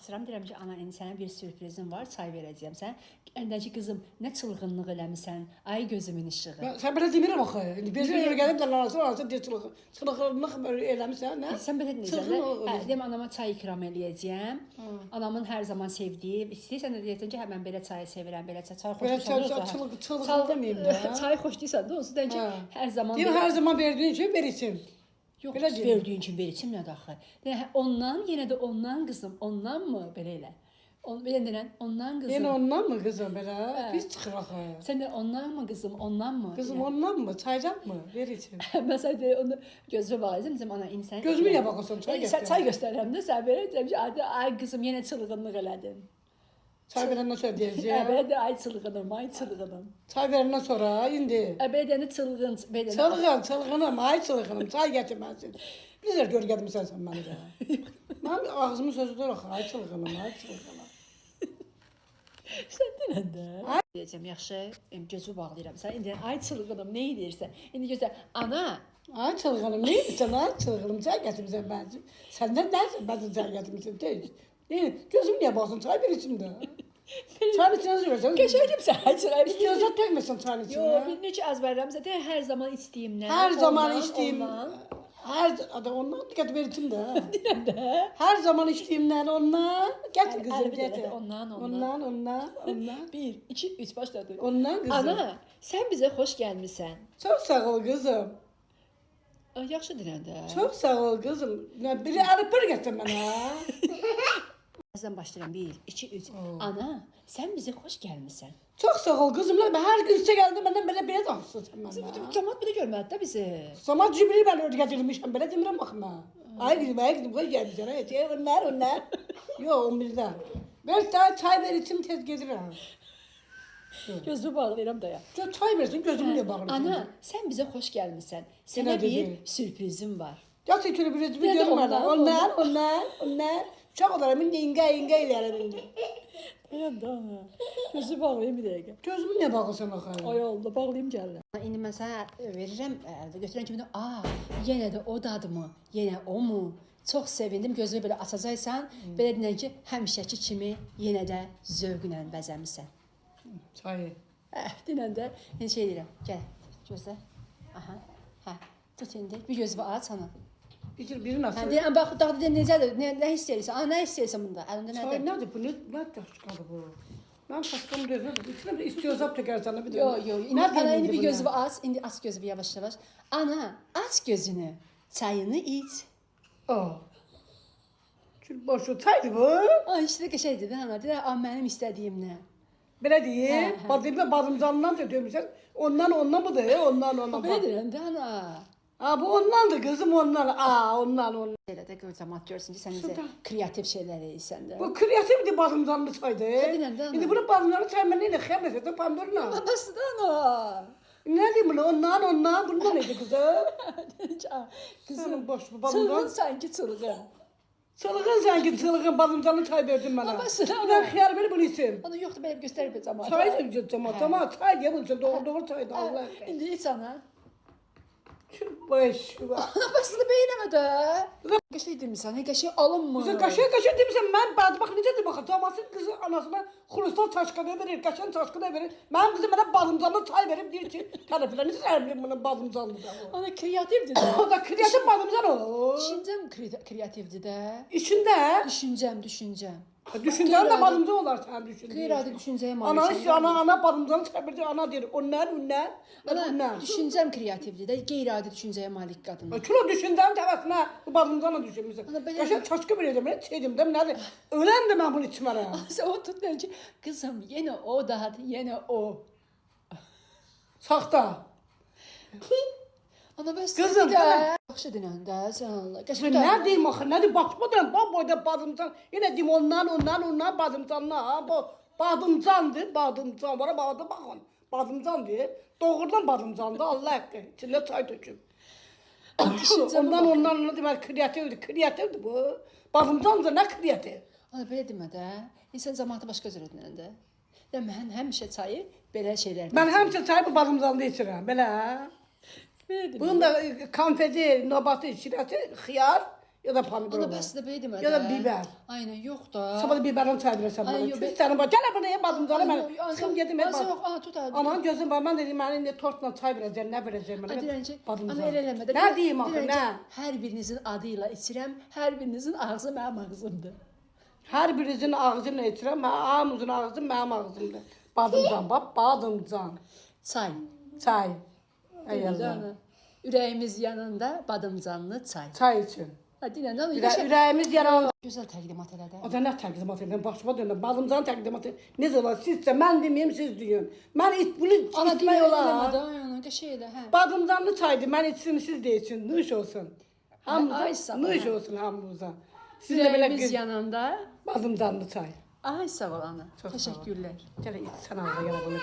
açıram, deyirəm ki, ana, indi sənə bir sürprizim var, çay verəcəyəm sən. Əndəki qızım, nə çılğınlıq eləmisən, ay gözümün işığı. Sən belə demirəm axı. İndi bir gün gəlib də arası deyir çılğınlıq eləmisən, nə? Sən belə deyirsən, deyəm anama çay ikram eləyəcəyəm. Anamın hər zaman sevdiyi, istəyirsən də deyəsən ki, hə mən belə çayı sevirəm, belə çay xoşlayırsan. Çılğın deməyim də. Çay xoşlayırsan da, onsuz da ki, hər zaman deyim, hər zaman verdiyin üçün ver içim. Yox, verdiyin üçün ver içim nədir axı? Ondan, yenə də ondan qızım, ondan mı belə elə? Belə deyən, ondan qızım. Yenə ondan mı qızım belə? Biz çıxır axı. Sən də ondan mı qızım, ondan mı? Qızım ondan mı? Çaydan mı? Ver içim. Məsələn deyir, onu gözümə baxacağım, deyirəm ana insan. Gözümü niyə baxırsan? Çay gətir. Çay göstərirəm də, sən belə deyirəm ki, ay qızım yenə çılğınlıq elədin. Çay verəndən sonra deyəcəyəm. Belə də ay çılğınım, ay çılğınım. Çay verəndən sonra indi. Belə deyəndə çılğın, belə. Çılğınım, ay çılğınım. Çay gətirməsin. Bizlər gör gəlmisən sən məni də. Mənim ağzımın sözüdür axı, ay çılğınım, ay çılğınım. Sən deyəndə. Deyəcəm, yaxşı, gözümü bağlayıram. Sən indi ay çılğınım, nə edirsən? İndi gözlə, ana. Ay çılğınım, nə edirsən? Ay çılğınım, çay gətirmisən mənim. Səndən nəsə bəzən çay gətirmisən, deyil. Gözüm niyə baxsın, çay bir içimdə. Çayın içinə versən. Qəşəngim sən, ay çılğınım. İstiyorsan tökməsən çayın içinə. Yox, bir neçə əzbərlərimsə, deyək, hər zaman içdiyimdən. Hər zaman içdiyim. Ondan diqqət ver içimdə. Hər zaman içdiyimdən ondan. Gətir qızım, gətir. Ondan. 1, 2, 3 başladı. Ondan qızım. Ana, sən bizə xoş gəlmisən. Çox sağ ol qızım. Yaxşı deyəndə. Çox sağ ol qızım. Biri alıb bir gətir mənə. Birazdan başlayıram. 1, 2, 3. Ana, sən bizə xoş gəlmisən. Çox sağ ol qızım. Hər gün sizə gəldi məndən belə danışırsan mənə. Cəmaət belə görmədi də bizi. Cəmaət cibri mən öyrədilmişəm. Belə demirəm axı mən. Ay qızım, qoy gəlmişsən. Onlar. Yox, 11-dən. Ver çay ver içim tez gedirəm. Gözümü bağlayıram da ya. Çay versin, gözümü niyə bağırırsan? Ana, sən bizə xoş gəlmisən. Sənə bir sürprizim var. Gerçi sürprizimi görmədən. Onlar. Uşaq olarım, indi ingə eləyərəm indi. Deyəndə ana, gözümü bağlayayım bir dəqiqə. Gözümü niyə bağırsan axı? Ay Allah, bağlayayım gəlirəm. İndi mən sənə verirəm, götürən kimi də, yenə də o dadımı, yenə o mu? Çox sevindim, gözünü belə açacaqsan, belə deyən ki, həmişəki kimi yenə də zövqlə bəzəmisən. Çayı. Deyən də, indi şey deyirəm, gəl, gözlə. Aha, tut indi, bir gözünü aç ana. Birin açır. Deyirəm, bax, dağda necədir, nə hiss edirsən? Nə hiss edirsən bunda? Əlində nədir? Çay nədir bu? Nə daşqadır bu? Mən saçlarımı dözməm. İçinə bir istiyorsan tökərsən. Yox. Ana, indi bir gözünü aç. İndi aç gözünü yavaş-yavaş. Ana, aç gözünü. Çayını iç. Çünki boşu çaydır bu. İşte qəşəngdir də ana. Deyir, mənim istədiyimlə. Belə deyir. Badımda badımcandan da döymüşsən. Ondan mıdır? Ondan. Belə deyirəm də ana. Bu ondandır qızım, ondan. Ondan. Elə də gör cəmaət görsün ki, sən necə kreativ şeylər edirsən də. Bu kreativdir badımcanlı çaydır. Deyirəm də ana. İndi bunu badımcanlı çay mən neyle xəbər etdim pandorla. Nasıl da ana? Ne diyeyim bunu? Ondan. Bundan neydi kızım? Kızım, boş bu badımcan. çılgın sanki çılgın. Çılgın sanki çılgın badımcanlı çay verdin bana. Ben xiyar verip bunu içim. Onu yoxdur, belə göstərib cəmaət. Çay da güzel cəmaət. Tamam, çay diye bunun için doğru çaydı Allah. İndi iç ana. Baş. Başını beynəmə də. Qəşəng demirsən, qəşəng alınmır. Güzel kaşığı demişsen ben bak necədir baxın. Camasın kızı anasına xrustal çaşqada verir, qaşan çaşqada verir. Mənim kızım mənə badımcanlı çay verib deyir ki, tərəflər necə əlimlə bunun badımcanlıdır. Ana kreativdir də. O da kreativ badımcan o. Düşüncəm kreativdir də. İçində? Düşüncəm. Düşüncən də badımcan olar sən düşündün. Qeyri-adi düşüncəyə malik. Ana badımcanı çəpirdi, ana deyir. Onlar. Ana, düşüncəm kreativdir də, qeyri-adi düşüncəyə malik qadındır. Kilo düşüncənin təvəsinə bu badımcanla düşünmüsən. Qəşəng çaşqı biləcəm, nə çeydim də, nədir? Ölən də mən bunu içmərəm. Sən o tutmayın ki, qızım, yenə o dadı, yenə o. Saxta. Ana bəs Qızım, yaxşı dinəndə sən Allah. Nə deyim axı, nədir? Baxmadan boyda badımcan. Yenə deyim ondan badımcanla. Bu badımcandır, badımcan var. Baxın, badımcandır. Doğrudan badımcandır, Allah haqqı. İçində çay töküb. Ondan demək kreativdir bu. Badımcandır, nə kreativ? Ana belə demə də. İnsan cəmaatı başqa cür edinəndə. Mən həmişə çayı belə şeylərdən. Mən həmişə çayı bu badımcanlı içirəm, belə. Bunun da konfeti, nöbəti, şirəti, xiyar, ya da pomidor Ana var. bəs də belə demə. Ya da də. biber. Aynen, yox da. Sabah biberin çay bilirsən Ay, bana. yox, Siz sənin bax, gəl buraya ye badımcanı mən. Çıxım gedim ye Azı bad. yox, aha tut hadi. Anan gözüm var, mən dedim mənə indi tortla çay verəcəm, nə verəcəm mənə? Ay deyirəm ki, Badımcan. ana elə eləmə də. Nə deyim axı, Deyirəm ki, nə? Hər birinizin adı ilə içirəm, hər birinizin ağzı mənim ağzımdır. Hər birinizin ağzını içirəm, hamımızın ağzı mənim ağzımdır. Badımcan, bax, badımcan. Çay. Çay. Deyirəm Əyəllər. ana. Ürəyimiz yanında badımcanlı çay. Çay için. Ha deyirəm də Ürəyimiz yaran. gözəl təqdimat elədi. O da nə təqdimat edirəm, başıma dönürəm. Badımcan təqdimatı necə olar? Sizcə mən deməyim, siz deyin. Mən bunu Ana içmək deyirəm olar. də, ana qəşəng elə, hə. Badımcanlı çaydı, mən içsin, siz de için. Nuş olsun. Ay, Hamımıza, sağ ol, nuş hə. olsun hamımıza. Siz de belə Ürəyimiz qız, yanında. badımcanlı çay. Ay sağ ol ana. Çox sağ ol. Təşəkkürlər. Gələ iç, sən ağla, gələ bunu.